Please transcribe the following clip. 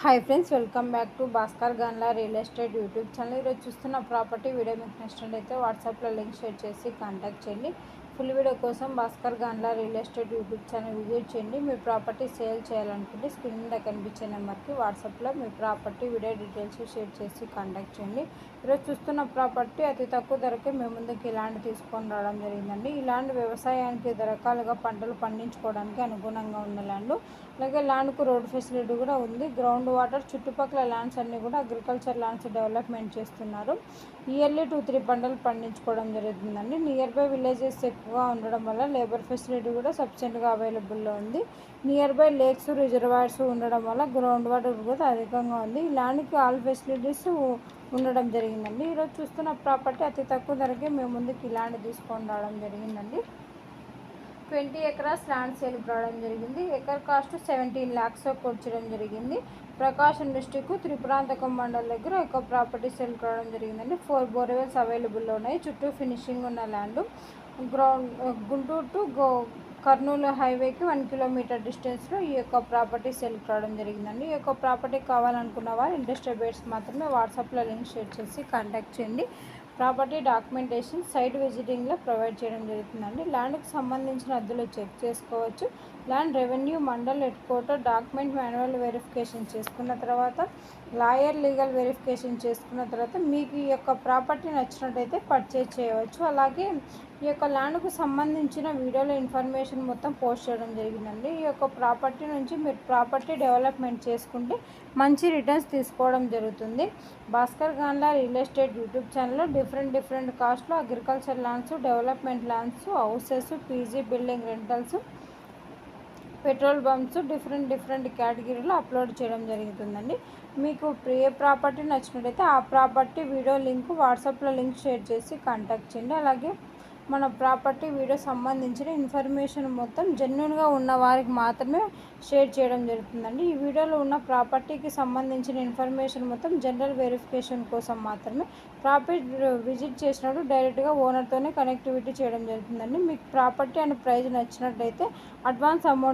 Hi friends, welcome back to Bhaskar Ganla real estate YouTube channel. ఈరోజు చూస్తున్న property video మీకు నచ్చినట్లయితే వాట్సాప్లో లింక్ షేర్ చేసి కాంటాక్ట్ చేయండి. ఫుల్ వీడియో కోసం Bhaskar Ganla real estate YouTube channel visit చేయండి. మీ ప్రాపర్టీ సేల్ చేయాలనుకుంటే స్క్రీన్ మీద కనిపించే నెంబర్కి వాట్సాప్లో మీ ప్రాపర్టీ వీడియో డీటెయిల్స్ షేర్ చేసి కాంటాక్ట్ చేయండి. ఈరోజు చూస్తున్న ప్రాపర్టీ అతి తక్కువ ధరకే మేము ముందుకు ల్యాండ్ తీసుకొని రావడం జరిగిందండి. ఈ ల్యాండ్ వ్యవసాయానికి రకాలుగా పంటలు పండించుకోవడానికి అనుగుణంగా ఉన్న ల్యాండ్. అలాగే ల్యాండ్కు రోడ్ ఫెసిలిటీ కూడా ఉంది. గ్రౌండ్ వాటర్ చుట్టుపక్కల ల్యాండ్స్ అన్నీ కూడా అగ్రికల్చర్ ల్యాండ్స్ డెవలప్మెంట్ చేస్తున్నారు. ఇయర్లీ 2-3 పంటలు పండించుకోవడం జరుగుతుందండి. నియర్ బై విలేజెస్ ఎక్కువగా ఉండడం వల్ల లేబర్ ఫెసిలిటీ కూడా సఫిషియెంట్గా అవైలబుల్లో ఉంది. నియర్ బై లేక్స్, రిజర్వాయర్స్ ఉండడం వల్ల గ్రౌండ్ వాటర్ కూడా అధికంగా ఉంది. ఈ ల్యాండ్కి ఆల్ ఫెసిలిటీస్ ఉండడం జరిగిందండి. ఈరోజు చూస్తున్న ప్రాపర్టీ అతి తక్కువ ధరకే మేము ముందుకు ఈ ల్యాండ్ తీసుకొని రావడం జరిగిందండి. 20 acres ల్యాండ్ సేల్ రావడం జరిగింది. ఎకర్ కాస్ట్ 17 lakhs కొట్టడం జరిగింది. ప్రకాశం డిస్టిక్ త్రిపురాంతకం మండల్ దగ్గర ఒక ప్రాపర్టీ సేల్ రావడం జరిగిందండి. 4 బోర్వెల్స్ అవైలబుల్లో ఉన్నాయి. చుట్టూ ఫినిషింగ్ ఉన్న ల్యాండ్. గుంటూరు టు కర్నూలు హైవేకి 1 kilometer డిస్టెన్స్లో ఈ యొక్క ప్రాపర్టీ సేల్ రావడం జరిగిందండి. ఈ యొక్క ప్రాపర్టీ కావాలనుకున్న వారు ఇంట్రెస్టెడ్ బయర్స్ మాత్రమే వాట్సాప్లో లింక్ షేర్ చేసి కాంటాక్ట్ చేయండి. ప్రాపర్టీ డాక్యుమెంటేషన్ సైట్ విజిటింగ్లో ప్రొవైడ్ చేయడం జరుగుతుందండి. ల్యాండ్కి సంబంధించిన అద్దెలు చెక్ చేసుకోవచ్చు. Land revenue mandal head quarter document manual verification చేసుకున్న తర్వాత, లాయర్ లీగల్ వెరిఫికేషన్ చేసుకున్న తర్వాత మీకు ఈ యొక్క ప్రాపర్టీ నచ్చినట్టయితే పర్చేజ్ చేయవచ్చు. అలాగే ఈ యొక్క ల్యాండ్కు సంబంధించిన వీడియోలో ఇన్ఫర్మేషన్ మొత్తం పోస్ట్ చేయడం జరిగిందండి. ఈ యొక్క ప్రాపర్టీ నుంచి మీరు ప్రాపర్టీ డెవలప్మెంట్ చేసుకుంటే మంచి రిటర్న్స్ తీసుకోవడం జరుగుతుంది. Bhaskar Ganla real estate YouTube ఛానల్లో డిఫరెంట్ కాస్ట్లో agriculture lands, development lands, houses, PG building rentals, petrol pumps different కేటగిరీలో అప్లోడ్ చేయడం జరుగుతుందండి. మీకు ఏ ప్రాపర్టీ నచ్చినట్టయితే ఆ ప్రాపర్టీ వీడియో లింక్ వాట్సాప్లో లింక్ షేర్ చేసి కాంటాక్ట్ చేయండి. అలాగే మన ప్రాపర్టీ వీడియో సంబంధించిన ఇన్ఫర్మేషన్ మొత్తం జెన్యూన్గా ఉన్న వారికి మాత్రమే షేర్ చేయడం జరుగుతుందండి. ఈ వీడియోలో ఉన్న ప్రాపర్టీకి సంబంధించిన ఇన్ఫర్మేషన్ మొత్తం జనరల్ వెరిఫికేషన్ కోసం మాత్రమే. ప్రాపర్టీ విజిట్ చేసినప్పుడు డైరెక్ట్గా ఓనర్తోనే కనెక్టివిటీ చేయడం జరుగుతుందండి. మీకు ప్రాపర్టీ అండ్ ప్రైస్ నచ్చినట్లయితే అడ్వాన్స్ అమౌంట్